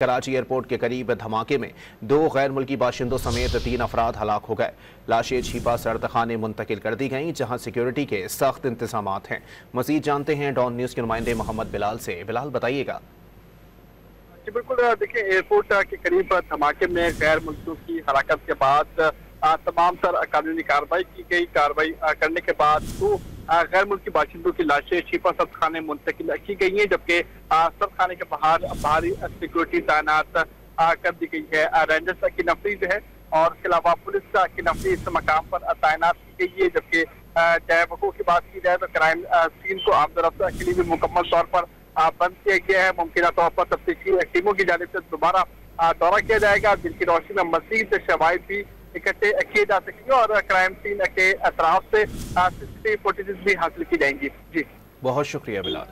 Karachi airport के करीब धमाके में 2 गैर मुल्की बाशिंदों समेत 3 अफराद हलाक हो गए। लाशें छिपा सर्दखाने मुंतकिल कर दी गईं, जहां सिक्योरिटी के सख्त इंतजामात हैं। मजीद जानते हैं डॉन न्यूज़ के नुमाइंदे मोहम्मद बिलाल से। बिलाल, बताइएगा। जी बिल्कुल, देखिए एयरपोर्ट के करीब धमाके में गैर मुल्कियों की हलाकत के बाद तमाम तर कानूनी कार्रवाई की गई। कार्रवाई करने के बाद 2 गैर मुल्की बाशिंदों की लाशें छिपा सदखाने मुंतकिल की गई हैं, जबकि सदखाने के बाहर भारी सिक्योरिटी तैनात कर दी गई है। रेंजर्स की नफरी जो है और इसके अलावा पुलिस की नफरी इस मकाम पर तैनात की गई है। जबकि जैवकों की बात की जाए तो क्राइम सीन को आमदरफ्त के लिए भी मुकम्मल तौर पर बंद किया गया है। मुमकिन तौर पर तफ्तीशी टीमों की जानिब से दोबारा दौरा किया जाएगा। दिन की रोशनी में मजीद शवाहिद भी इकट्ठे किए जा सकेंगे और क्राइम सीन के अतराफ से CCTV फुटेजेस भी हासिल की जाएंगी। जी, बहुत शुक्रिया बिलाल।